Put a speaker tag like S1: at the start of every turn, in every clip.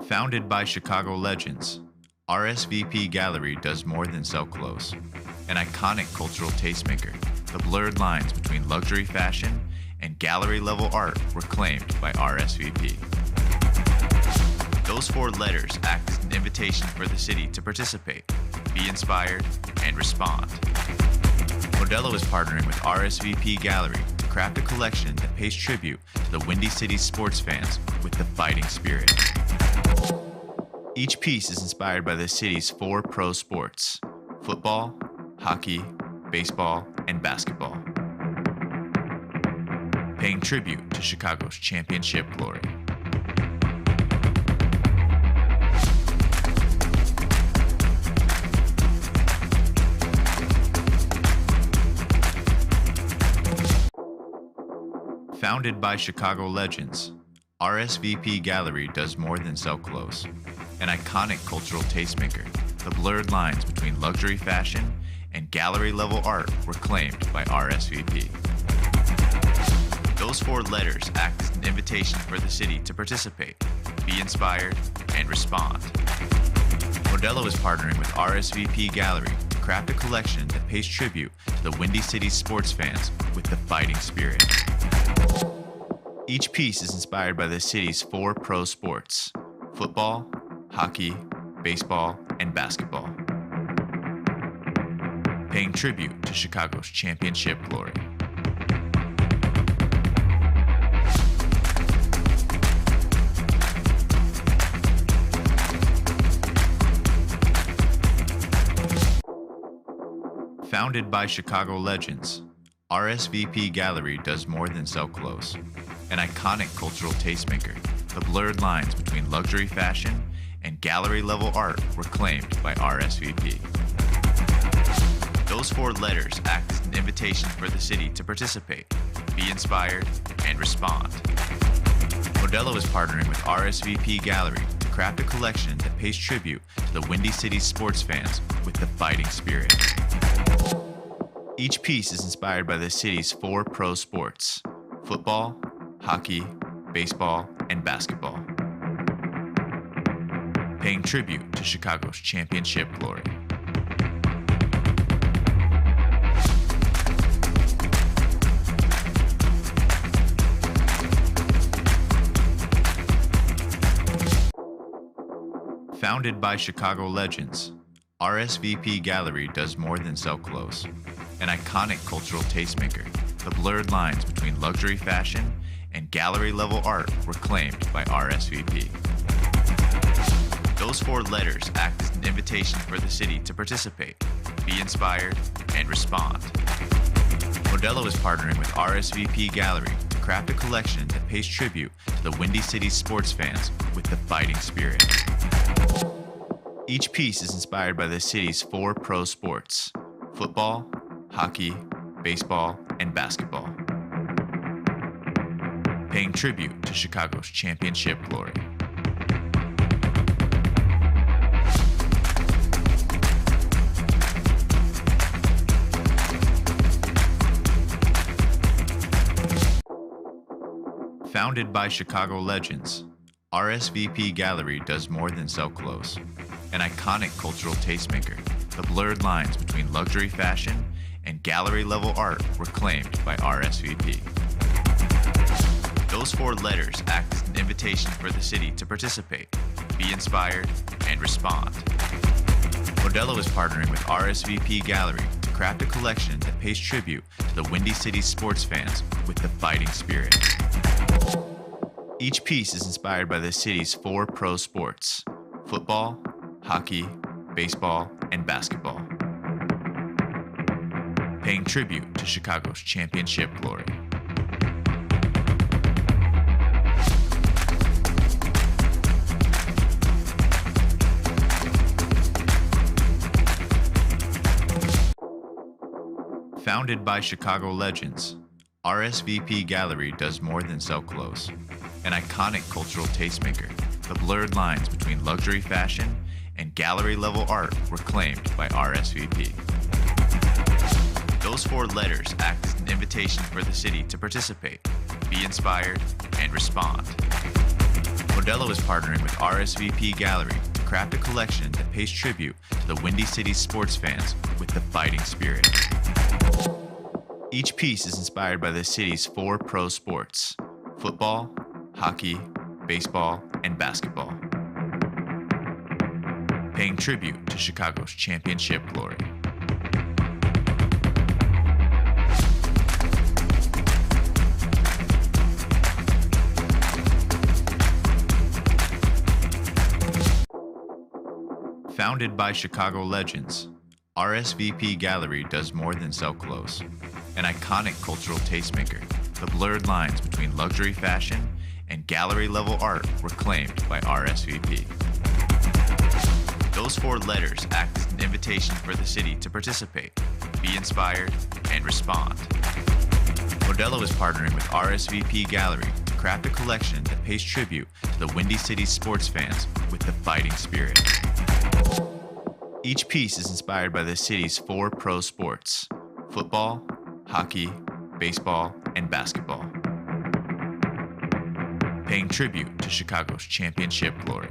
S1: Founded by Chicago legends, RSVP Gallery does more than sell clothes. An iconic cultural tastemaker, the blurred lines between luxury fashion and gallery-level art were claimed by RSVP. Those four letters act as an invitation for the city to participate, be inspired, and respond. Modelo is partnering with RSVP Gallery to craft a collection that pays tribute to the Windy City sports fans with the fighting spirit. Each piece is inspired by the city's four pro sports: football, hockey, baseball, and basketball, paying tribute to Chicago's championship glory. Founded by Chicago legends, RSVP Gallery does more than sell clothes. An iconic cultural tastemaker, the blurred lines between luxury fashion and gallery-level art were claimed by RSVP. Those four letters act as an invitation for the city to participate, be inspired, and respond. Modelo is partnering with RSVP Gallery to craft a collection that pays tribute to the Windy City sports fans with the fighting spirit. Each piece is inspired by the city's four pro sports: football, hockey, baseball, and basketball, paying tribute to Chicago's championship glory. Founded by Chicago legends, RSVP Gallery does more than sell clothes. An iconic cultural tastemaker, the blurred lines between luxury fashion and gallery-level art were claimed by RSVP. Those four letters act as an invitation for the city to participate, be inspired, and respond. Modelo is partnering with RSVP Gallery to craft a collection that pays tribute to the Windy City sports fans with the fighting spirit. Each piece is inspired by the city's four pro sports: football, hockey, baseball, and basketball, paying tribute to Chicago's championship glory. Founded by Chicago legends, RSVP Gallery does more than sell clothes. An iconic cultural tastemaker, the blurred lines between luxury fashion and gallery-level art were claimed by RSVP. Those four letters act as an invitation for the city to participate, be inspired, and respond. Modelo is partnering with RSVP Gallery to craft a collection that pays tribute to the Windy City sports fans with the fighting spirit. Each piece is inspired by the city's four pro sports: football, hockey, baseball, and basketball, paying tribute to Chicago's championship glory. Founded by Chicago legends, RSVP Gallery does more than sell clothes. An iconic cultural tastemaker, the blurred lines between luxury fashion and gallery-level art were claimed by RSVP. Those four letters act as an invitation for the city to participate, be inspired, and respond. Modelo is partnering with RSVP Gallery to craft a collection that pays tribute to the Windy City sports fans with the fighting spirit. Each piece is inspired by the city's four pro sports: football, hockey, baseball, and basketball, paying tribute to Chicago's championship glory. Founded by Chicago legends, RSVP Gallery does more than sell clothes. An iconic cultural tastemaker, the blurred lines between luxury fashion and gallery-level art were claimed by RSVP. Those four letters act as an invitation for the city to participate, be inspired, and respond. Modelo is partnering with RSVP Gallery to craft a collection that pays tribute to the Windy City sports fans with the fighting spirit. Each piece is inspired by the city's 4 pro sports: football, hockey, baseball, and basketball, paying tribute to Chicago's championship glory. Founded by Chicago legends, RSVP Gallery does more than sell clothes. An iconic cultural tastemaker, the blurred lines between luxury fashion and gallery-level art were claimed by RSVP. Those 4 letters act as an invitation for the city to participate, be inspired, and respond. Modelo is partnering with RSVP Gallery to craft a collection that pays tribute to the Windy City sports fans with the fighting spirit. Each piece is inspired by the city's 4 pro sports: football, hockey, baseball, and basketball, paying tribute to Chicago's championship glory.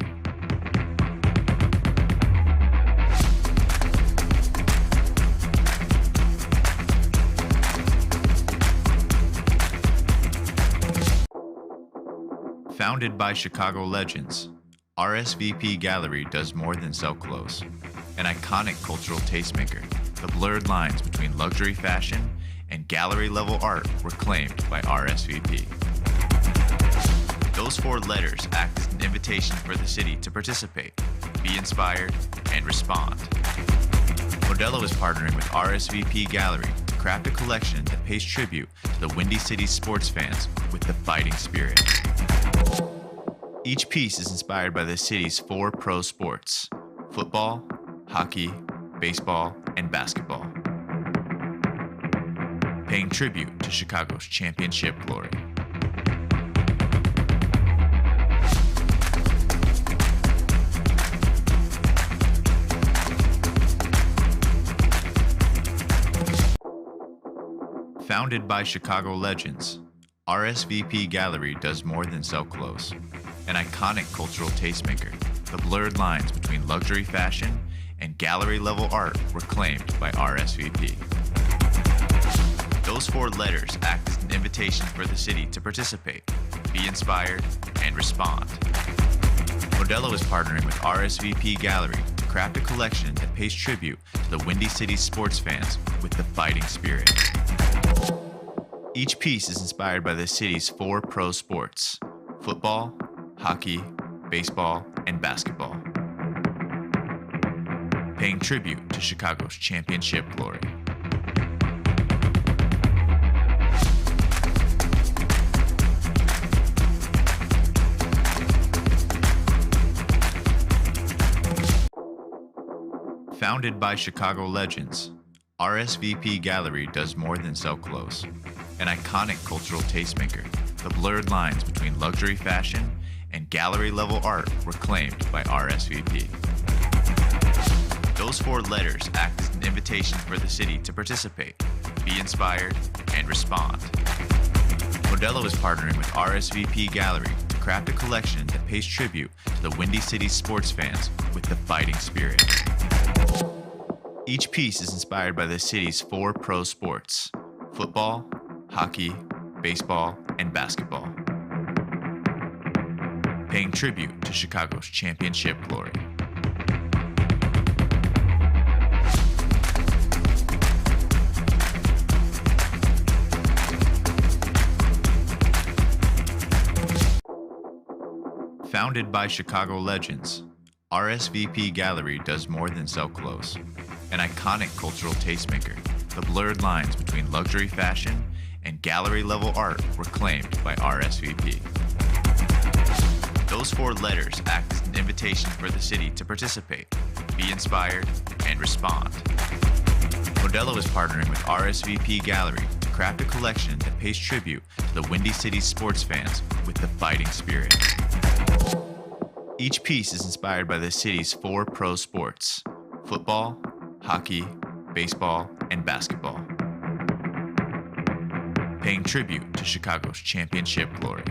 S1: Founded by Chicago legends, RSVP Gallery does more than sell clothes. An iconic cultural tastemaker, the blurred lines between luxury fashion and gallery-level art were claimed by RSVP. Those 4 letters act as an invitation for the city to participate, be inspired, and respond. Modelo is partnering with RSVP Gallery to craft a collection that pays tribute to the Windy City sports fans with the fighting spirit. Each piece is inspired by the city's 4 pro sports: football, hockey, baseball, and basketball, paying tribute to Chicago's championship glory. Founded by Chicago legends, RSVP Gallery does more than sell clothes. An iconic cultural tastemaker, the blurred lines between luxury fashion and gallery-level art were claimed by RSVP. Those 4 letters act as an invitation for the city to participate, be inspired, and respond. Modelo is partnering with RSVP Gallery to craft a collection that pays tribute to the Windy City sports fans with the fighting spirit. Each piece is inspired by the city's 4 pro sports: football, hockey, baseball, and basketball, paying tribute to Chicago's championship glory. Founded by Chicago legends, RSVP Gallery does more than sell clothes. An iconic cultural tastemaker, the blurred lines between luxury fashion and gallery-level art were claimed by RSVP. Those 4 letters act as an invitation for the city to participate, be inspired, and respond. Modelo is partnering with RSVP Gallery to craft a collection that pays tribute to the Windy City sports fans with the fighting spirit. Each piece is inspired by the city's 4 pro sports: football, hockey, baseball, and basketball, paying tribute to Chicago's championship glory. Founded by Chicago legends, RSVP Gallery does more than sell clothes. An iconic cultural tastemaker, the blurred lines between luxury fashion and gallery-level art were claimed by RSVP. Those 4 letters act as an invitation for the city to participate, be inspired, and respond. Modelo is partnering with RSVP Gallery to craft a collection that pays tribute to the Windy City sports fans with the fighting spirit. Each piece is inspired by the city's 4 pro sports: football, hockey, baseball, and basketball, paying tribute to Chicago's championship glory.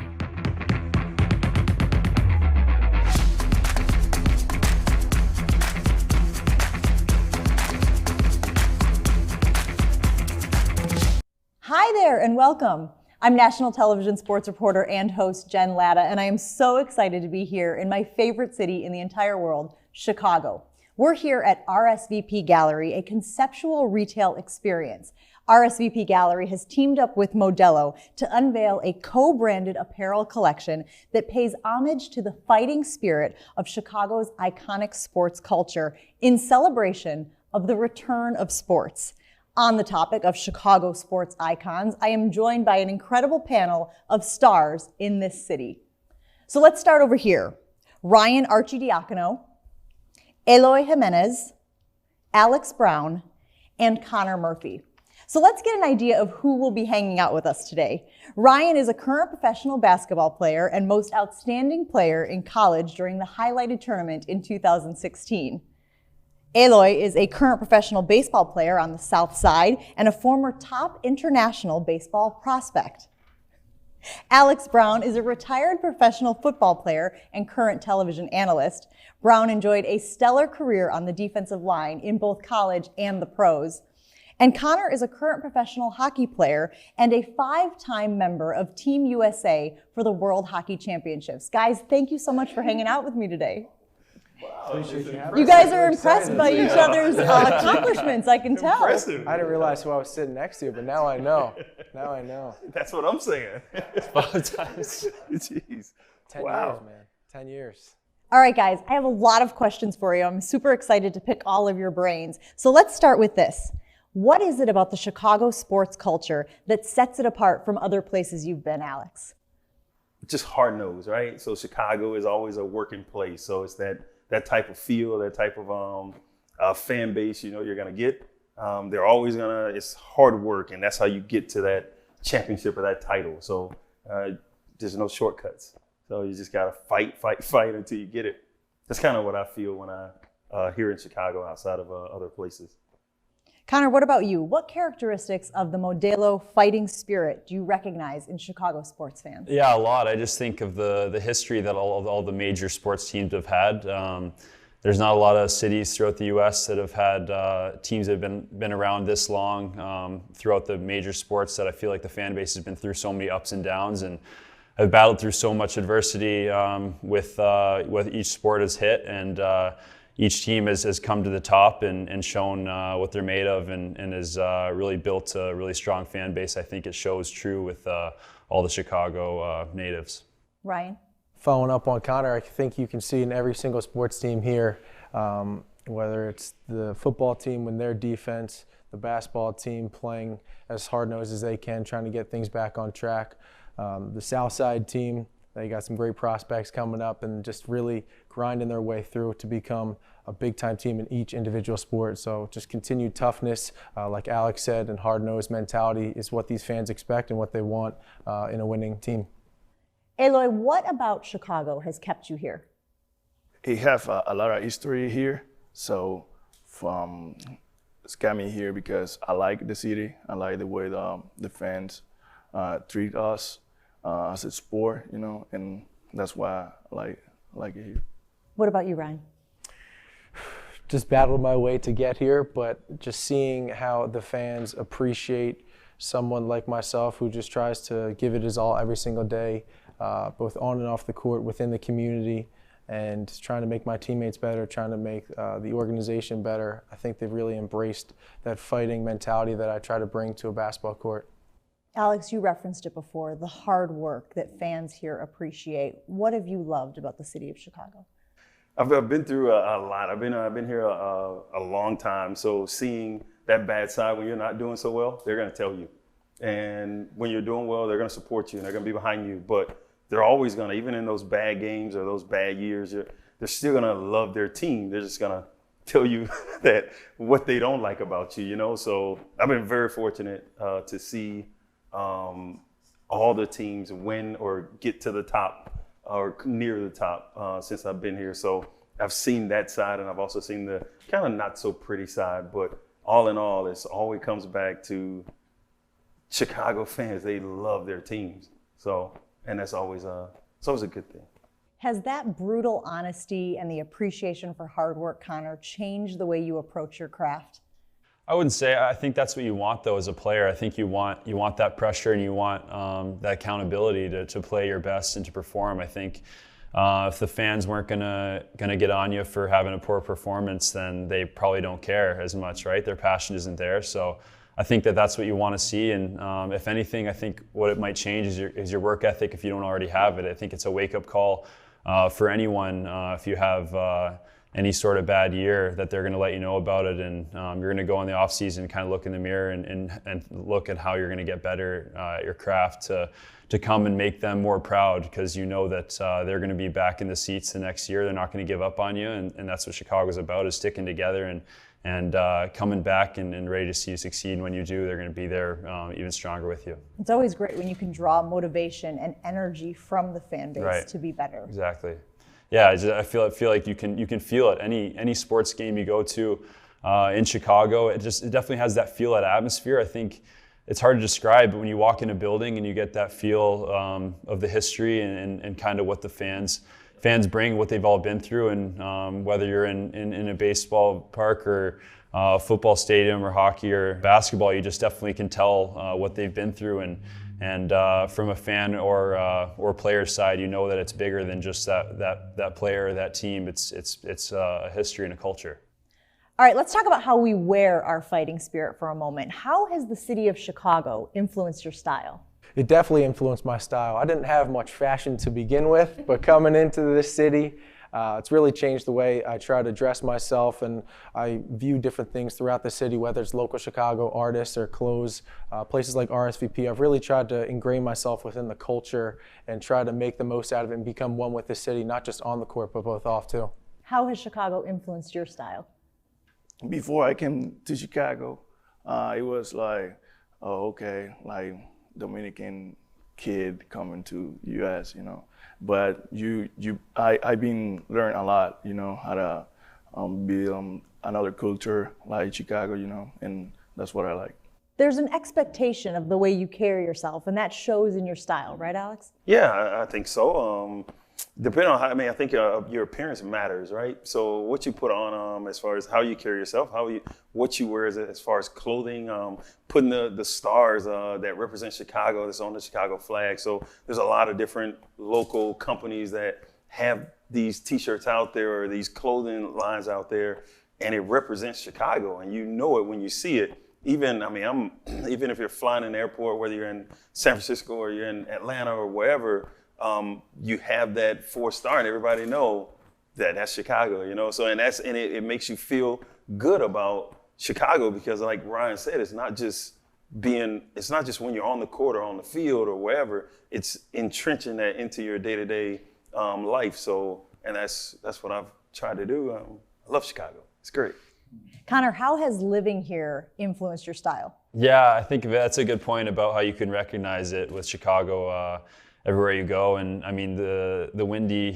S2: Hi there and welcome. I'm national television sports reporter and host Jen Latta, and I am so excited to be here in my favorite city in the entire world, Chicago. We're here at RSVP Gallery, a conceptual retail experience. RSVP Gallery has teamed up with Modelo to unveil a co-branded apparel collection that pays homage to the fighting spirit of Chicago's iconic sports culture in celebration of the return of sports. On the topic of Chicago sports icons, I am joined by an incredible panel of stars in this city. So let's start over here. Ryan Archidiacono, Eloy Jimenez, Alex Brown, and Connor Murphy. So let's get an idea of who will be hanging out with us today. Ryan is a current professional basketball player and most outstanding player in college during the highlighted tournament in 2016. Eloy is a current professional baseball player on the South Side and a former top international baseball prospect. Alex Brown is a retired professional football player and current television analyst. Brown enjoyed a stellar career on the defensive line in both college and the pros. And Connor is a current professional hockey player and a 5-time member of Team USA for the World Hockey Championships. Guys, thank you so much for hanging out with me today.
S3: Wow,
S2: you guys are impressed by each other's accomplishments, I can tell.
S3: Impressive.
S4: I didn't realize who I was sitting next to, but now I know. Now I know.
S3: That's what I'm saying.
S4: 5 times.
S3: Jeez.
S4: 10
S3: Wow.
S4: years, man. 10 years.
S2: All right, guys, I have a lot of questions for you. I'm super excited to pick all of your brains. So let's start with this. What is it about the Chicago sports culture that sets it apart from other places you've been, Alex?
S3: Just hard-nosed, right? So Chicago is always a working place. So it's that type of feel, that type of fan base, you're going to get. They're always it's hard work, and that's how you get to that championship or that title. So there's no shortcuts. So you just got to fight until you get it. That's kind of what I feel when I here in Chicago outside of other places.
S2: Connor, what about you? What characteristics of the Modelo fighting spirit do you recognize in Chicago sports fans?
S5: Yeah, a lot. I just think of the history that all the major sports teams have had. There's not a lot of cities throughout the U.S. that have had teams that have been around this long throughout the major sports, that I feel like the fan base has been through so many ups and downs and have battled through so much adversity with what each sport has hit, and each team has come to the top and shown what they're made of, and has really built a really strong fan base. I think it shows true with all the Chicago natives.
S2: Ryan?
S4: Following up on Connor, I think you can see in every single sports team here, whether it's the football team with their defense, the basketball team playing as hard-nosed as they can, trying to get things back on track, the South Side team, they got some great prospects coming up and just really grinding their way through to become a big-time team in each individual sport. So just continued toughness, like Alex said, and hard-nosed mentality is what these fans expect and what they want in a winning team.
S2: Eloy, what about Chicago has kept you here?
S6: It have a lot of history here, so it's got me here because I like the city. I like the way the fans treat us as a sport, and that's why I like it here.
S2: What about you, Ryan?
S4: Just battled my way to get here, but just seeing how the fans appreciate someone like myself who just tries to give it his all every single day, both on and off the court, within the community, and trying to make my teammates better, trying to make the organization better. I think they've really embraced that fighting mentality that I try to bring to a basketball court.
S2: Alex, you referenced it before, the hard work that fans here appreciate. What have you loved about the city of Chicago?
S3: I've been through a lot. I've been here a long time. So seeing that bad side when you're not doing so well, they're going to tell you. And when you're doing well, they're going to support you and they're going to be behind you. But they're always going to, even in those bad games or those bad years, they're still going to love their team. They're just going to tell you that what they don't like about you, So I've been very fortunate to see all the teams win or get to the top or near the top since I've been here. So I've seen that side, and I've also seen the kind of not so pretty side. But all in all, it always comes back to Chicago fans. They love their teams. So, and that's always it's always a good thing.
S2: Has that brutal honesty and the appreciation for hard work, Connor, changed the way you approach your craft?
S5: I wouldn't say. I think that's what you want, though, as a player. I think you want that pressure, and you want that accountability to play your best and to perform. I think if the fans weren't gonna get on you for having a poor performance, then they probably don't care as much, right? Their passion isn't there. So I think that's what you want to see. And if anything, I think what it might change is your work ethic if you don't already have it. I think it's a wake-up call for anyone if you have any sort of bad year, that they're going to let you know about it, and you're going to go in the off season and kind of look in the mirror and look at how you're going to get better at your craft to come and make them more proud, because you know that they're going to be back in the seats the next year. They're not going to give up on you, and that's what Chicago's about, is sticking together and coming back and ready to see you succeed. When you do, they're going to be there even stronger with you.
S2: It's always great when you can draw motivation and energy from the fan base to be better.
S5: Exactly. Yeah, I feel like you can feel it. Any sports game you go to in Chicago, it definitely has that feel, that atmosphere. I think it's hard to describe, but when you walk in a building and you get that feel of the history and kind of what the fans bring, what they've all been through, and whether you're in a baseball park or football stadium or hockey or basketball, you just definitely can tell what they've been through. And from a fan or player side, you know that it's bigger than just that player or that team. It's a history and a culture.
S2: All right, let's talk about how we wear our fighting spirit for a moment. How has the city of Chicago influenced your style?
S4: It definitely influenced my style. I didn't have much fashion to begin with, but coming into this city, it's really changed the way I try to dress myself, and I view different things throughout the city, whether it's local Chicago artists or clothes, places like RSVP. I've really tried to ingrain myself within the culture and try to make the most out of it and become one with the city, not just on the court, but both off too.
S2: How has Chicago influenced your style?
S6: Before I came to Chicago, it was like, oh, okay, like Dominican kid coming to U.S., you know. But I've been learning a lot, you know, how to be another culture like Chicago, you know, and that's what I like.
S2: There's an expectation of the way you carry yourself, and that shows in your style, right, Alex?
S3: Yeah, I think so. Depending on how, I think your appearance matters, right? So what you put on, as far as how you carry yourself, what you wear as far as clothing, putting the stars that represent Chicago, that's on the Chicago flag. So there's a lot of different local companies that have these T-shirts out there or these clothing lines out there, and it represents Chicago, and you know it when you see it. Even if you're flying in the airport, whether you're in San Francisco or you're in Atlanta or wherever. You have that 4-star, and everybody know that's Chicago, you know. So it makes you feel good about Chicago, because, like Ryan said, it's not just when you're on the court or on the field or wherever. It's entrenching that into your day-to-day life. So, and that's what I've tried to do. I love Chicago. It's great.
S2: Connor, how has living here influenced your style?
S5: Yeah, I think that's a good point about how you can recognize it with Chicago. Everywhere you go, and I mean the windy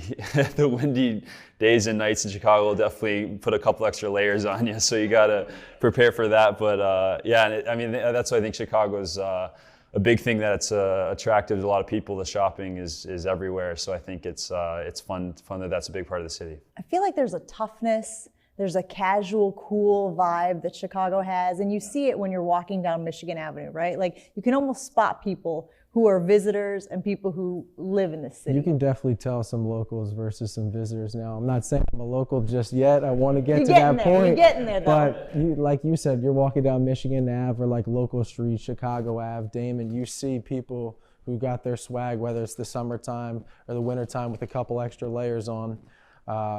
S5: the windy days and nights in Chicago will definitely put a couple extra layers on you, so you gotta prepare for that. But that's why I think Chicago is a big thing that's attractive to a lot of people. The shopping is everywhere, so I think it's fun that's a big part of the city.
S2: I feel like there's a toughness, there's a casual, cool vibe that Chicago has, and you see it when you're walking down Michigan Avenue, right? Like, you can almost spot people who are visitors and people who live in this city.
S4: You can definitely tell some locals versus some visitors now. I'm not saying I'm a local just yet. I want to get to that point.
S2: You're getting there, though.
S4: But like you said, you're walking down Michigan Ave or like local streets, Chicago Ave, Damon, you see people who got their swag, whether it's the summertime or the wintertime with a couple extra layers on.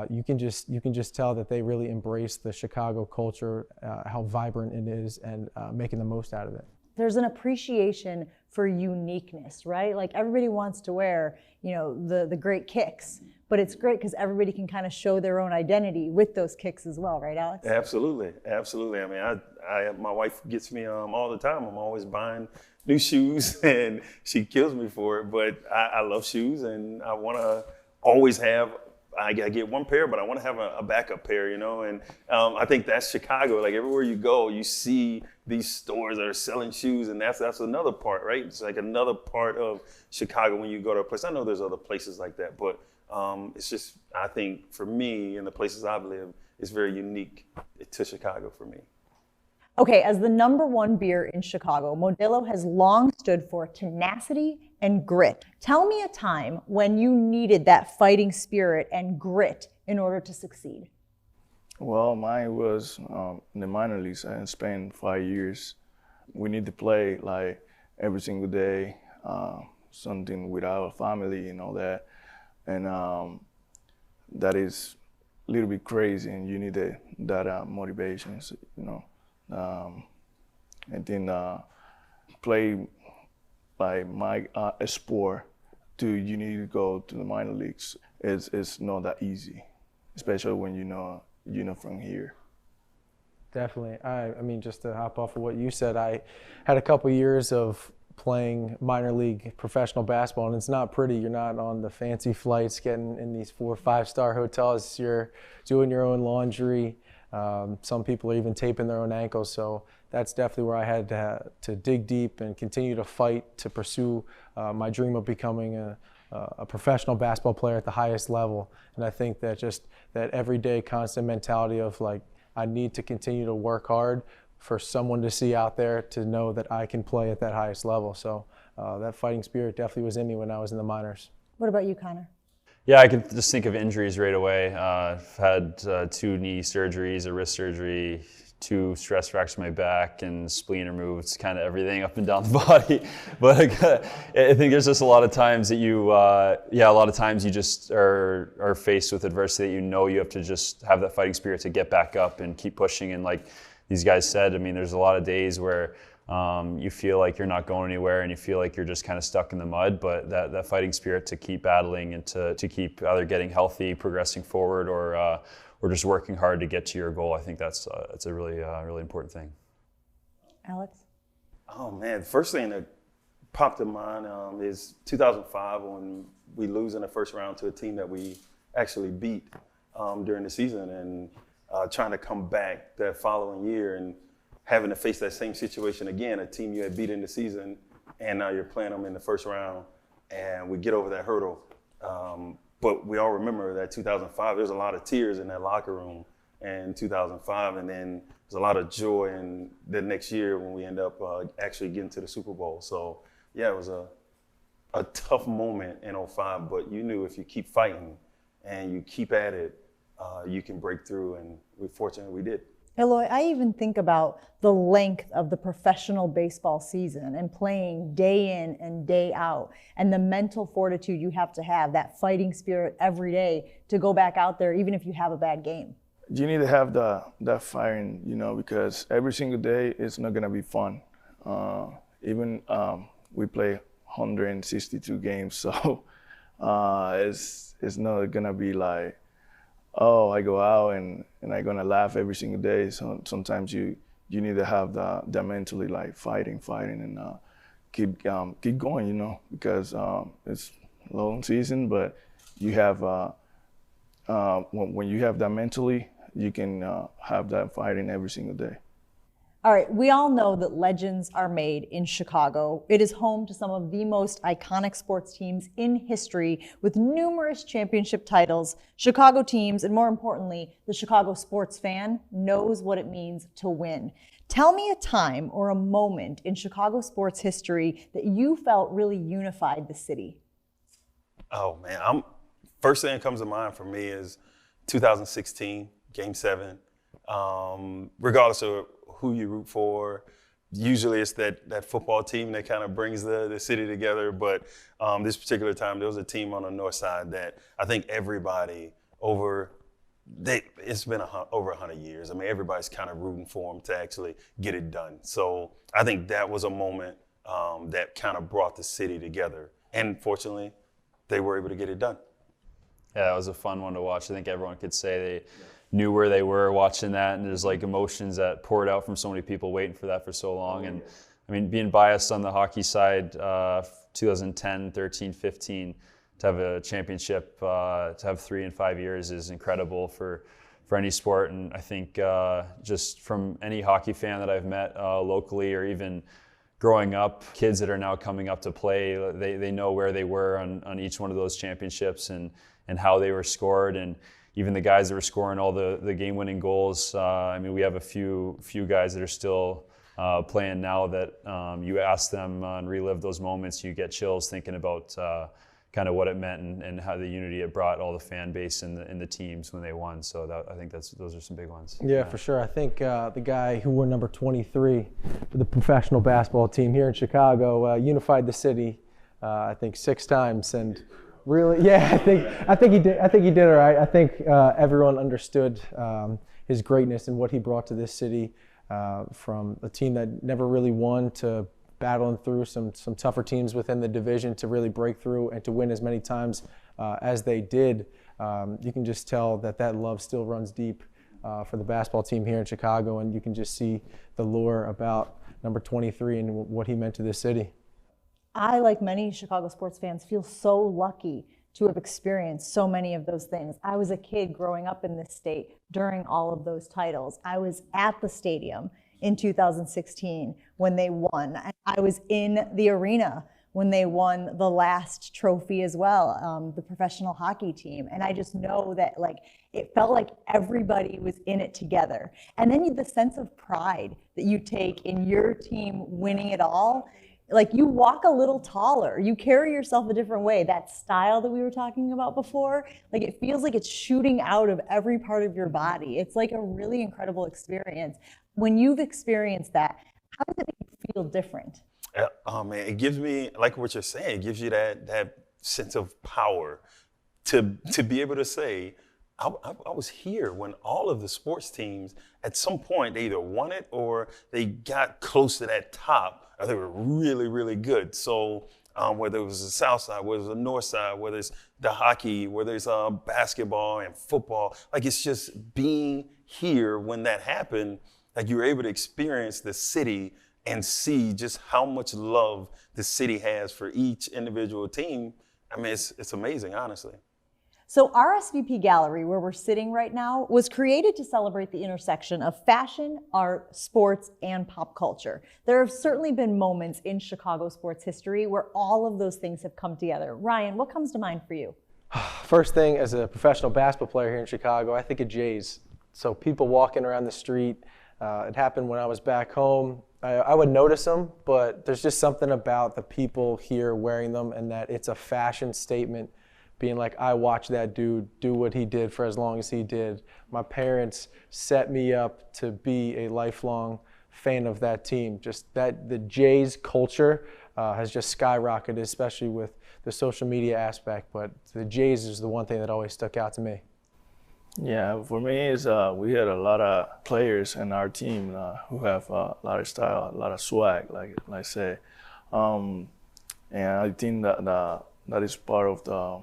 S4: You can just tell that they really embrace the Chicago culture, how vibrant it is, and making the most out of it.
S2: There's an appreciation for uniqueness, right? Like, everybody wants to wear, you know, the great kicks, but it's great because everybody can kind of show their own identity with those kicks as well, right, Alex?
S3: Absolutely. I mean, my wife gets me all the time. I'm always buying new shoes, and she kills me for it. But I love shoes, and I want to always have. I get one pair, but I want to have a backup pair, you know. And I think that's Chicago. Like, everywhere you go, you see these stores that are selling shoes, and that's another part, right? It's like another part of Chicago when you go to a place. I know there's other places like that, but it's just, I think for me and the places I've lived, it's very unique to Chicago for me.
S2: Okay, as the #1 beer in Chicago, Modelo has long stood for tenacity and grit. Tell me a time when you needed that fighting spirit and grit in order to succeed.
S6: Well, mine was in the minor leagues. I spent 5 years. We need to play like every single day, something with our family and all that. And that is a little bit crazy, and you need that motivation, so, you know. And then play like my sport you need to go to the minor leagues. It's not that easy, especially when you're not from here.
S4: Definitely. I mean, just to hop off of what you said, I had a couple years of playing minor league professional basketball, and it's not pretty. You're not on the fancy flights, getting in these 4 or 5-star hotels. You're doing your own laundry. Some people are even taping their own ankles. So that's definitely where I had to dig deep and continue to fight to pursue my dream of becoming a professional basketball player at the highest level. And I think that just that everyday constant mentality of like, I need to continue to work hard for someone to see out there to know that I can play at that highest level. So that fighting spirit definitely was in me when I was in the minors.
S2: What about you, Connor?
S5: Yeah, I can just think of injuries right away. I've had 2 knee surgeries, a wrist surgery, 2 stress fractures in my back, and spleen removed. It's kind of everything up and down the body. But I think there's just a lot of times that you just are faced with adversity that you have to just have that fighting spirit to get back up and keep pushing. And like these guys said, I mean, there's a lot of days where you feel like you're not going anywhere and you feel like you're just kind of stuck in the mud, but that fighting spirit to keep battling and to keep either getting healthy, progressing forward, or just working hard to get to your goal, I think that's a really important thing.
S2: Alex?
S3: Oh man, the first thing that popped in mind is 2005 when we lose in the first round to a team that we actually beat during the season, and trying to come back that following year and having to face that same situation again, a team you had beat in the season, and now you're playing them in the first round, and we get over that hurdle. But we all remember that 2005, there's a lot of tears in that locker room in 2005, and then there's a lot of joy in the next year when we end up actually getting to the Super Bowl. So yeah, it was a tough moment in 05, but you knew if you keep fighting and you keep at it, you can break through, and we're fortunate we did.
S2: Eloy, I even think about the length of the professional baseball season and playing day in and day out, and the mental fortitude you have to have, that fighting spirit every day to go back out there even if you have a bad game.
S6: You need to have that firing, because every single day it's not gonna be fun. Even we play 162 games, so it's not gonna be like, oh, I go out and I'm gonna laugh every single day. So sometimes you need to have that mentally, like fighting and keep going, because it's long season. But you have when you have that mentally, you can have that fighting every single day.
S2: All right, we all know that legends are made in Chicago. It is home to some of the most iconic sports teams in history with numerous championship titles. Chicago teams, and more importantly, the Chicago sports fan knows what it means to win. Tell me a time or a moment in Chicago sports history that you felt really unified the city.
S3: Oh man, first thing that comes to mind for me is 2016, Game 7. Regardless of who you root for, usually it's that football team that kind of brings the city together. But this particular time, there was a team on the north side that I think everybody it's been over 100 years. I mean, everybody's kind of rooting for them to actually get it done. So I think that was a moment that kind of brought the city together. And fortunately, they were able to get it done.
S5: Yeah, that was a fun one to watch. I think everyone could say they knew where they were watching that, and there's like emotions that poured out from so many people waiting for that for so long. And I mean, being biased on the hockey side, 2010, 13, 15, to have a championship, to have 3 in 5 years is incredible for any sport. And I think just from any hockey fan that I've met locally, or even growing up, kids that are now coming up to play, they know where they were on each one of those championships and how they were scored. And even the guys that were scoring all the game-winning goals. I mean, we have a few guys that are still playing now that you ask them and relive those moments, you get chills thinking about kind of what it meant and how the unity it brought all the fan base and the teams when they won. So I think those are some big ones.
S4: Yeah, for sure. I think the guy who wore number 23 for the professional basketball team here in Chicago unified the city, I think 6 times, and really, yeah, I think he did. I think he did all right. I think everyone understood his greatness and what he brought to this city, from a team that never really won to battling through some tougher teams within the division to really break through and to win as many times as they did. You can just tell that love still runs deep for the basketball team here in Chicago, and you can just see the lure about number 23 and what he meant to this city.
S2: I, like many Chicago sports fans, feel so lucky to have experienced so many of those things. I was a kid growing up in this state during all of those titles. I was at the stadium in 2016 when they won. I was in the arena when they won the last trophy as well, the professional hockey team. And I just know that it felt like everybody was in it together. And then the sense of pride that you take in your team winning it all, you walk a little taller, you carry yourself a different way. That style that we were talking about before, it feels like it's shooting out of every part of your body. It's like a really incredible experience. When you've experienced that, how does it make you feel different?
S3: Oh man, it gives me, like what you're saying, it gives you that sense of power to be able to say, I was here when all of the sports teams, at some point, they either won it or they got close to that top, or they were really, really good. So whether it was the South Side, whether it was the North Side, whether it's the hockey, whether it's basketball and football, it's just being here when that happened, you were able to experience the city and see just how much love the city has for each individual team. I mean, it's amazing, honestly.
S2: So RSVP Gallery, where we're sitting right now, was created to celebrate the intersection of fashion, art, sports, and pop culture. There have certainly been moments in Chicago sports history where all of those things have come together. Ryan, what comes to mind for you?
S4: First thing, as a professional basketball player here in Chicago, I think of Jays. So people walking around the street, it happened when I was back home. I would notice them, but there's just something about the people here wearing them and that it's a fashion statement, being like, I watched that dude do what he did for as long as he did. My parents set me up to be a lifelong fan of that team. Just that the Jays culture has just skyrocketed, especially with the social media aspect, but the Jays is the one thing that always stuck out to me.
S6: Yeah, for me, is we had a lot of players in our team who have a lot of style, a lot of swag, like I say, and I think that is part of the,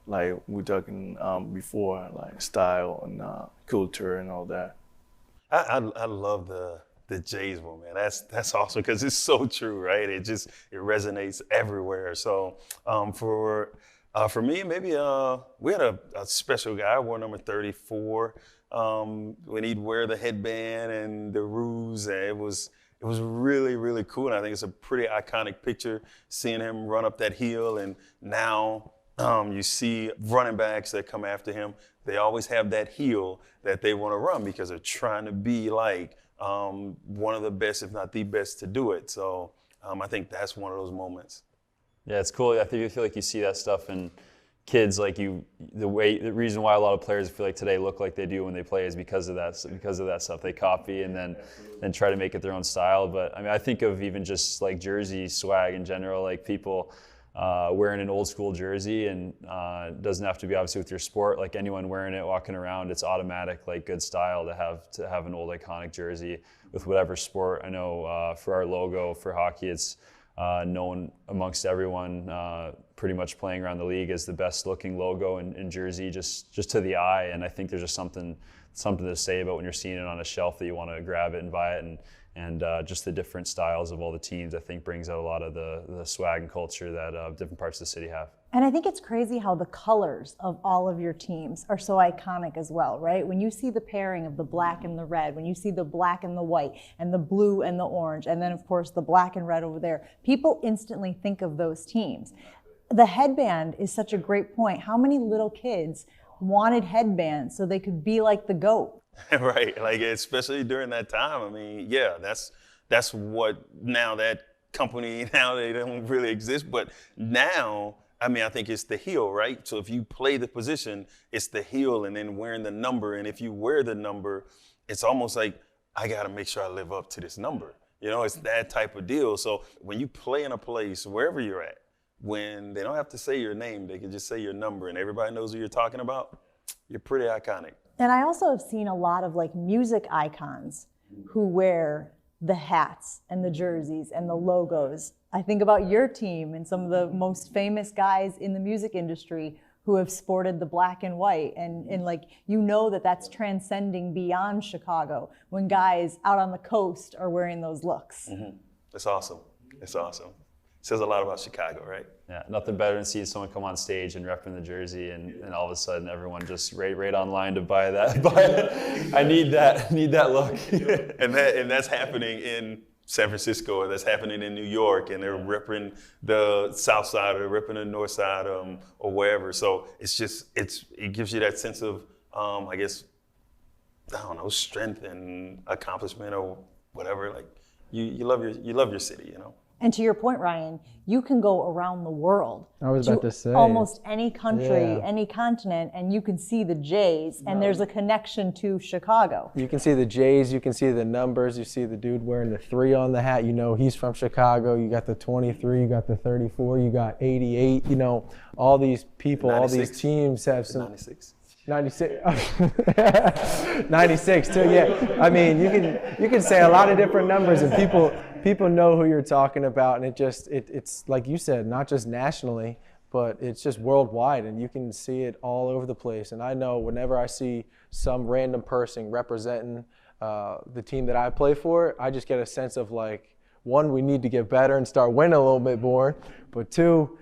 S6: like we talking before, like style and culture and all that.
S3: I love the Jays one, man. That's awesome because it's so true, right? It resonates everywhere. So for me, maybe we had a special guy. I wore number 34 when he'd wear the headband and the ruse. And it was really, really cool. And I think it's a pretty iconic picture seeing him run up that hill. And now you see running backs that come after him. They always have that heel that they want to run because they're trying to be like one of the best, if not the best, to do it. So I think that's one of those moments.
S5: Yeah, it's cool. I feel like you see that stuff in kids. The reason why a lot of players feel like today look like they do when they play is because of that stuff they copy and then try to make it their own style. But I mean, I think of even just like jersey swag in general, like people wearing an old school jersey, and it doesn't have to be obviously with your sport. Like anyone wearing it, walking around, it's automatic, like good style to have an old iconic jersey with whatever sport. I know for our logo for hockey, it's known amongst everyone pretty much playing around the league as the best looking logo in jersey, just to the eye. And I think there's just something to say about when you're seeing it on a shelf that you want to grab it and buy it. And just the different styles of all the teams, I think, brings out a lot of the swag and culture that different parts of the city have.
S2: And I think it's crazy how the colors of all of your teams are so iconic as well, right? When you see the pairing of the black and the red, when you see the black and the white, and the blue and the orange, and then of course the black and red over there, people instantly think of those teams. The headband is such a great point. How many little kids wanted headbands so they could be like the GOAT.
S3: Right, like especially during that time. I mean, yeah, that's what now that company now they don't really exist, but now I mean I think it's the heel, right? So if you play the position, it's the heel and then wearing the number, and if you wear the number, it's almost like I got to make sure I live up to this number. You know, it's that type of deal. So when you play in a place, wherever you're at, when they don't have to say your name, they can just say your number and everybody knows who you're talking about, you're pretty iconic.
S2: And I also have seen a lot of like music icons who wear the hats and the jerseys and the logos. I think about your team and some of the most famous guys in the music industry who have sported the black and white, and like, you know that that's transcending beyond Chicago when guys out on the coast are wearing those looks.
S3: Mm-hmm. It's awesome. It's awesome. Says a lot about Chicago, right?
S5: Yeah, nothing better than seeing someone come on stage and repping the jersey, and all of a sudden everyone just right online to buy that. I need that look.
S3: and that's happening in San Francisco, or that's happening in New York, and they're repping the South Side or they're repping the North Side, or wherever. So it gives you that sense of I guess, I don't know, strength and accomplishment or whatever. Like you love your city, you know.
S2: And to your point, Ryan, you can go around the world.
S4: I was about to say.
S2: Almost any country, any continent, and you can see the Jays, and there's a connection to Chicago.
S4: You can see the Jays, you can see the numbers, you see the dude wearing the 3 on the hat, you know he's from Chicago, you got the 23, you got the 34, you got 88, you know, all these people,
S3: 96.
S4: all these teams have some.
S3: 96.
S4: 96, 96 too. Yeah, I mean, you can say a lot of different numbers, and people know who you're talking about, and it's like you said, not just nationally, but it's just worldwide, and you can see it all over the place. And I know whenever I see some random person representing the team that I play for, I just get a sense of like, one, we need to get better and start winning a little bit more, but two,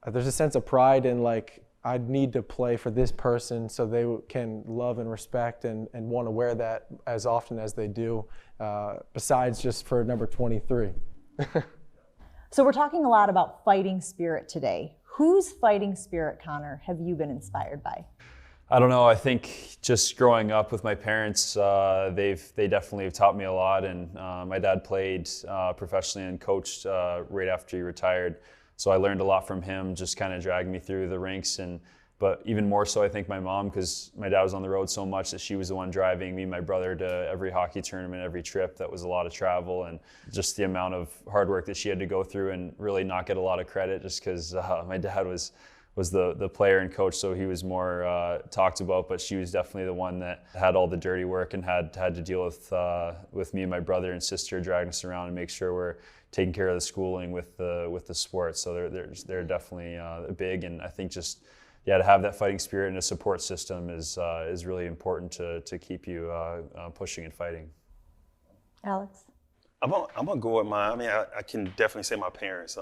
S4: there's a sense of pride in like, I need to play for this person so they can love and respect and want to wear that as often as they do, besides just for number 23.
S2: So we're talking a lot about fighting spirit today. Whose fighting spirit, Connor, have you been inspired by?
S5: I don't know. I think just growing up with my parents, they definitely have taught me a lot. And my dad played professionally and coached right after he retired. So I learned a lot from him, just kind of dragged me through the ranks. But even more so, I think my mom, because my dad was on the road so much that she was the one driving me and my brother to every hockey tournament, every trip. That was a lot of travel, and just the amount of hard work that she had to go through and really not get a lot of credit just because my dad was the player and coach, so he was more talked about, but she was definitely the one that had all the dirty work and had to deal with me and my brother and sister dragging us around and make sure we're taking care of the schooling with the sports. So they're definitely big, and I think just to have that fighting spirit and a support system is really important to keep you pushing and fighting.
S2: Alex?
S3: I'm gonna go with I can definitely say my parents,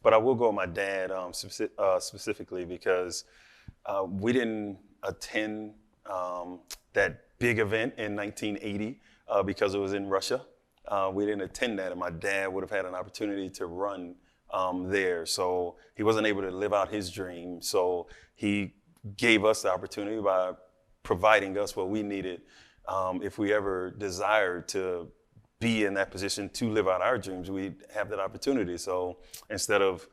S3: but I will go with my dad specifically because we didn't attend that big event in 1980 because it was in Russia. We didn't attend that, and my dad would have had an opportunity to run there. So he wasn't able to live out his dream. So he gave us the opportunity by providing us what we needed if we ever desired to be in that position to live out our dreams, we'd have that opportunity. So instead of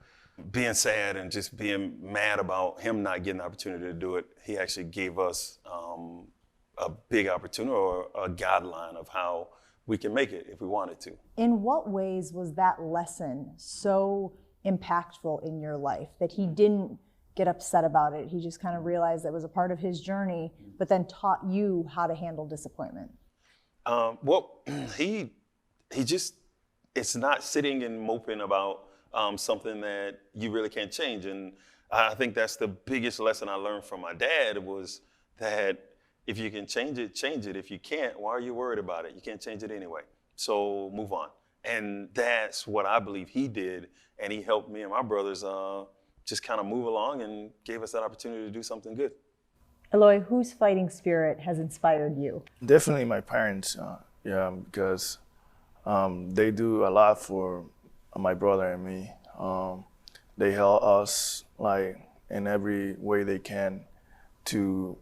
S3: being sad and just being mad about him not getting the opportunity to do it, he actually gave us a big opportunity or a guideline of how we can make it if we wanted to.
S2: In what ways was that lesson so impactful in your life that he didn't get upset about it? He just kind of realized that was a part of his journey, but then taught you how to handle disappointment.
S3: Well, he just, it's not sitting and moping about something that you really can't change. And I think that's the biggest lesson I learned from my dad was that if you can change it, change it. If you can't, why are you worried about it? You can't change it anyway. So move on. And that's what I believe he did. And he helped me and my brothers just kind of move along and gave us that opportunity to do something good.
S2: Eloy, whose fighting spirit has inspired you?
S6: Definitely my parents, because they do a lot for my brother and me. They help us like in every way they can to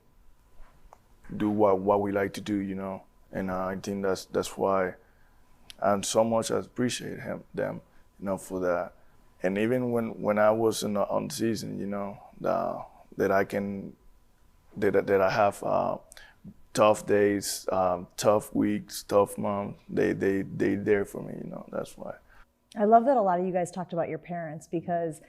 S6: do what we like to do, And I think that's why, and so much I appreciate them, for that. And even when I was on the season, that I have tough days, tough weeks, tough months. They there for me, That's why.
S2: I love that a lot of you guys talked about your parents, because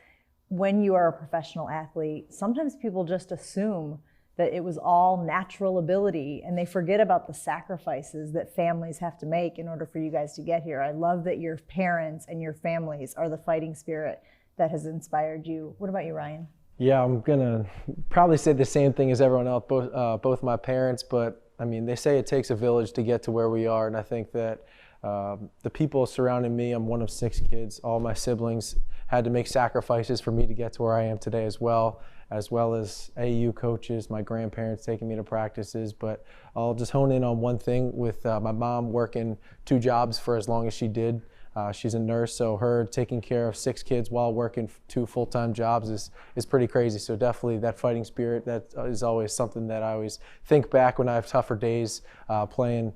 S2: when you are a professional athlete, sometimes people just assume that it was all natural ability, and they forget about the sacrifices that families have to make in order for you guys to get here. I love that your parents and your families are the fighting spirit that has inspired you. What about you, Ryan?
S4: Yeah, I'm gonna probably say the same thing as everyone else, both my parents, but I mean, they say it takes a village to get to where we are, and I think that the people surrounding me, I'm one of 6 kids, all my siblings had to make sacrifices for me to get to where I am today as well as AU coaches, my grandparents taking me to practices. But I'll just hone in on one thing with my mom working 2 jobs for as long as she did. She's a nurse, so her taking care of 6 kids while working 2 full-time jobs is pretty crazy. So definitely that fighting spirit, that is always something that I always think back when I have tougher days playing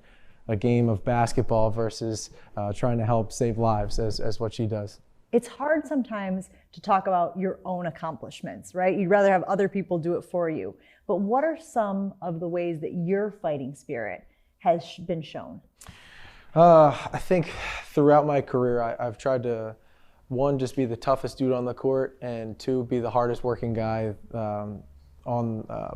S4: a game of basketball versus trying to help save lives as what she does.
S2: It's hard sometimes to talk about your own accomplishments, right? You'd rather have other people do it for you. But what are some of the ways that your fighting spirit has been shown?
S4: I think throughout my career, I've tried to, 1, just be the toughest dude on the court, and 2, be the hardest working guy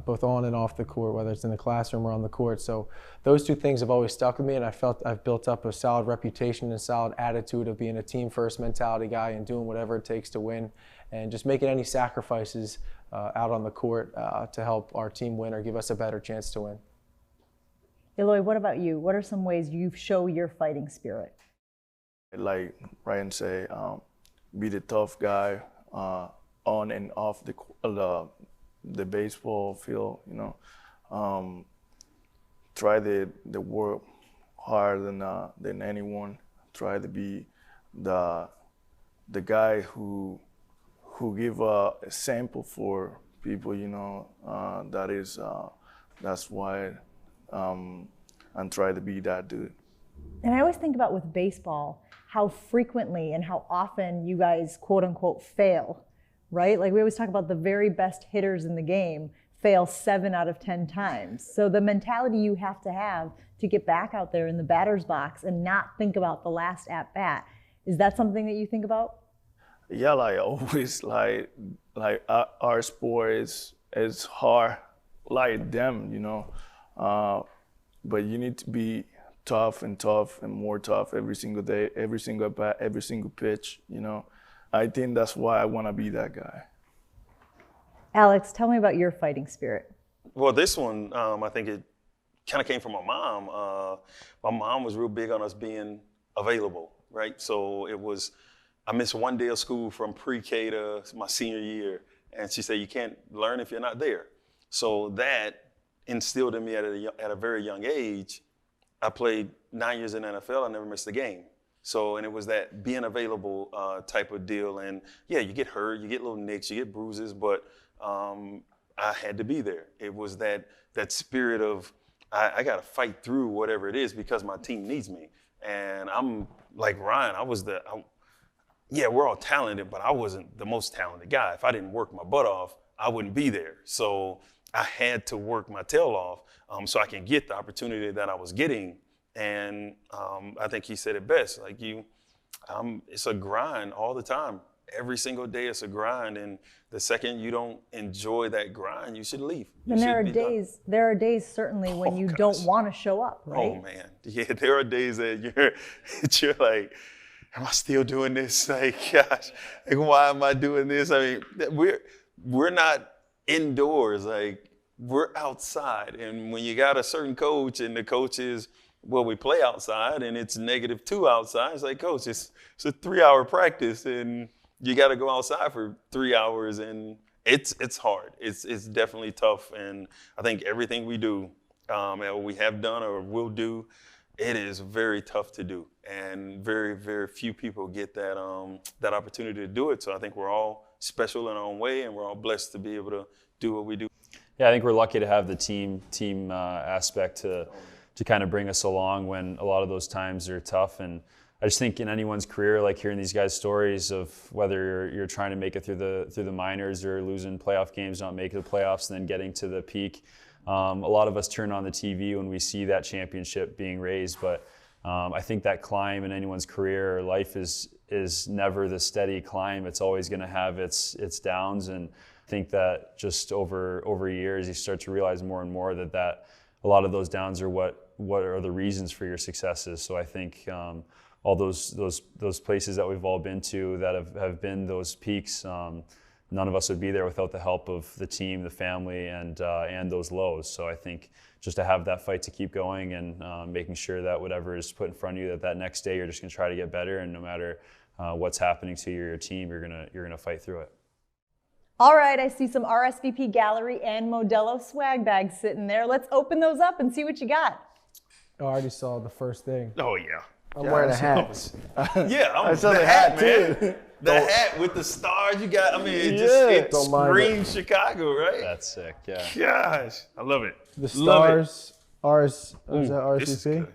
S4: both on and off the court, whether it's in the classroom or on the court. So those 2 things have always stuck with me, and I felt I've built up a solid reputation and solid attitude of being a team first mentality guy and doing whatever it takes to win, and just making any sacrifices out on the court to help our team win or give us a better chance to win.
S2: Eloy, what about you? What are some ways you show your fighting spirit?
S6: Like Ryan said, be the tough guy on and off the baseball field, try to work harder than anyone. Try to be the guy who give a sample for people, that's why and try to be that dude.
S2: And I always think about with baseball, how frequently and how often you guys quote unquote fail, right? Like we always talk about the very best hitters in the game fail 7 out of 10 times. So the mentality you have to get back out there in the batter's box and not think about the last at bat. Is that something that you think about?
S6: Yeah, like always, like our sport is hard like them, but you need to be tough and more tough every single day, every single bat, every single pitch, I think that's why I want to be that guy.
S2: Alex, tell me about your fighting spirit.
S3: Well, this one, I think it kind of came from my mom. My mom was real big on us being available, right? So I missed 1 day of school from pre-K to my senior year, and she said, you can't learn if you're not there. So that instilled in me at a very young age. I played 9 years in the NFL, I never missed a game. So, and it was that being available type of deal. And yeah, you get hurt, you get little nicks, you get bruises, but I had to be there. It was that spirit of, I got to fight through whatever it is because my team needs me. And I'm like Ryan, we're all talented, but I wasn't the most talented guy. If I didn't work my butt off, I wouldn't be there. So I had to work my tail off so I can get the opportunity that I was getting. And I think he said it best, like it's a grind all the time. Every single day it's a grind, and the second you don't enjoy that grind, you should leave.
S2: And there are days certainly when you don't want to show up, right?
S3: Oh man, yeah, there are days that you're like, am I still doing this? Like, gosh, like, why am I doing this? I mean, we're not indoors, like we're outside, and when you got a certain coach and the coach is, well, we play outside and it's -2 outside. It's like, coach, it's a 3-hour practice and you got to go outside for 3 hours, and it's hard. It's definitely tough, and I think everything we do, and we have done or will do, it is very tough to do, and very, very few people get that opportunity to do it. So I think we're all special in our own way, and we're all blessed to be able to do what we do.
S5: Yeah, I think we're lucky to have the team aspect to kind of bring us along when a lot of those times are tough. And I just think in anyone's career, like hearing these guys' stories of whether you're trying to make it through the minors or losing playoff games, not making the playoffs, and then getting to the peak. A lot of us turn on the TV when we see that championship being raised, but I think that climb in anyone's career or life is never the steady climb. It's always going to have its downs, and I think that just over years you start to realize more and more that a lot of those downs are what are the reasons for your successes. So I think all those places that we've all been to that have been those peaks, none of us would be there without the help of the team, the family, and those lows. So I think just to have that fight to keep going and making sure that whatever is put in front of you, that next day you're just going to try to get better, and no matter what's happening to your team, you're gonna fight through it.
S2: All right, I see some RSVP Gallery and Modelo swag bags sitting there. Let's open those up and see what you got.
S4: Oh, I already saw the first thing.
S3: Oh yeah.
S4: I'm wearing a hat.
S3: Yeah,
S6: I saw
S3: the
S6: the
S3: hat,
S6: hat,
S3: man.
S6: too.
S3: The hat with the stars you got. I mean, it
S4: Don't mind
S3: screams Chicago, right?
S5: That's sick, yeah.
S3: Gosh, I love it.
S4: The
S3: Love it.
S4: stars, is that
S3: This is
S4: RSVP?
S3: good.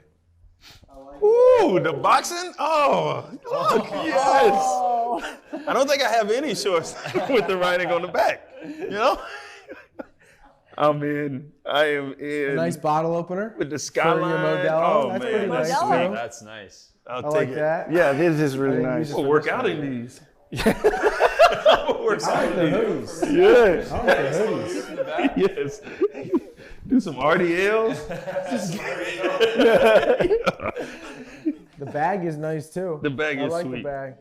S3: Ooh, the boxing? Oh, look, yes.
S2: Oh.
S3: I don't think I have any shorts with the writing on the back. You know? I am in.
S4: A nice bottle opener
S3: with the
S4: for your
S3: skyline.
S4: Modelo.
S3: Oh,
S4: That's
S3: man.
S4: pretty nice.
S2: Modelo.
S4: too.
S5: That's nice.
S3: I'll
S4: I
S3: take
S4: like
S3: it.
S4: that.
S6: Yeah, this is really
S4: I
S6: nice.
S4: think
S3: We'll work out in these. Work
S4: I
S3: out
S4: like the
S3: in these.
S4: hoodies.
S3: Yes.
S4: I like the hoodies.
S3: Yes. Do some RDLs.
S4: The bag is nice too.
S3: The bag
S4: I
S3: is
S4: like
S3: sweet.
S4: the bag.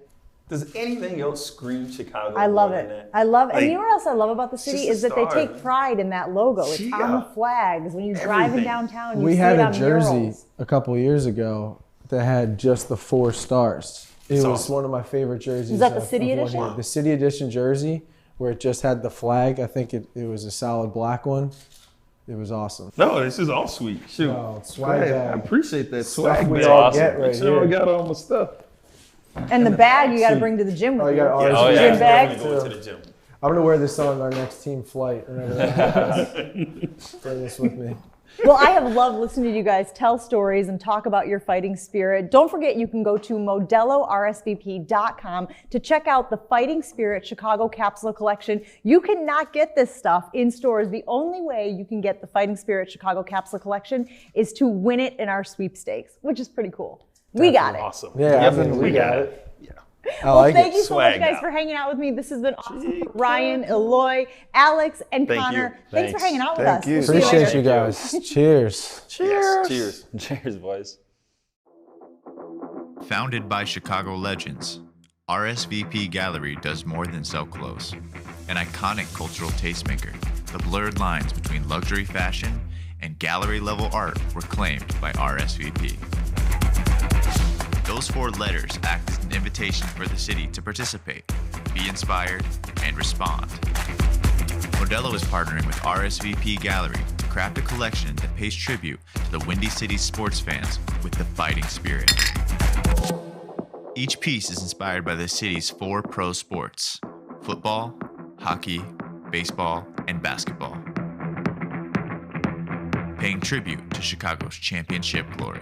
S3: Does anything else scream Chicago?
S2: I love
S3: more than
S2: it.
S3: that?
S2: I love it. And
S3: Like,
S2: you know what else I love about the city
S3: just
S2: is
S3: the
S2: that they
S3: stars,
S2: take
S3: man.
S2: pride in that logo. It's on the
S3: Yeah.
S2: flags. When you're driving
S3: Everything.
S2: downtown, you
S4: We
S2: see
S4: had
S2: it
S4: a
S2: on
S4: jersey
S2: murals.
S4: a couple years ago that had just the 4 stars. It
S3: It's
S4: was
S3: awesome.
S4: one of my favorite jerseys.
S2: Was that the
S4: of
S2: city
S4: one
S2: edition?
S4: year. The city edition jersey, where it just had the flag. I think it was a solid black one. It was awesome.
S3: No, this is all sweet. Shoot.
S4: No, it's swag
S3: Go ahead.
S4: bag.
S3: I appreciate that
S4: Stuff
S3: swag.
S4: we
S3: bag.
S4: all
S5: awesome.
S4: get right
S3: Make sure I
S4: here.
S3: got all my stuff.
S2: And the bag you got to bring to the gym with
S4: Oh, you
S2: you.
S4: got
S3: Yeah,
S4: RSVP.
S2: Gym bag?
S3: definitely going to the gym.
S4: I'm gonna wear this on our next team flight. Whenever that happens. Bring this with me.
S2: Well, I have loved listening to you guys tell stories and talk about your fighting spirit. Don't forget you can go to ModeloRSVP.com to check out the Fighting Spirit Chicago Capsule Collection. You cannot get this stuff in stores. The only way you can get the Fighting Spirit Chicago Capsule Collection is to win it in our sweepstakes, which is pretty cool. We got it.
S3: Awesome.
S4: Yeah,
S3: Yep,
S4: we got
S3: it. Yeah.
S4: I like
S2: Thank
S4: it.
S2: you so much,
S3: Swag
S2: guys,
S3: out.
S2: for hanging out with me. This has been awesome. Ryan, Eloy, Alex, and
S3: Thank
S2: Connor.
S3: you.
S2: Thanks for
S5: Thanks.
S2: hanging out with
S6: Thank
S2: us.
S6: you.
S2: We'll see you
S4: Appreciate
S2: later.
S4: you guys. Cheers.
S3: Cheers. Cheers.
S5: Cheers, boys.
S1: Founded by Chicago legends, RSVP Gallery does more than sell clothes. An iconic cultural tastemaker, the blurred lines between luxury fashion and gallery-level art were claimed by RSVP. Those 4 letters act as an invitation for the city to participate, be inspired, and respond. Modelo is partnering with RSVP Gallery to craft a collection that pays tribute to the Windy City sports fans with the fighting spirit. Each piece is inspired by the city's 4 pro sports: football, hockey, baseball, and basketball, paying tribute to Chicago's championship glory.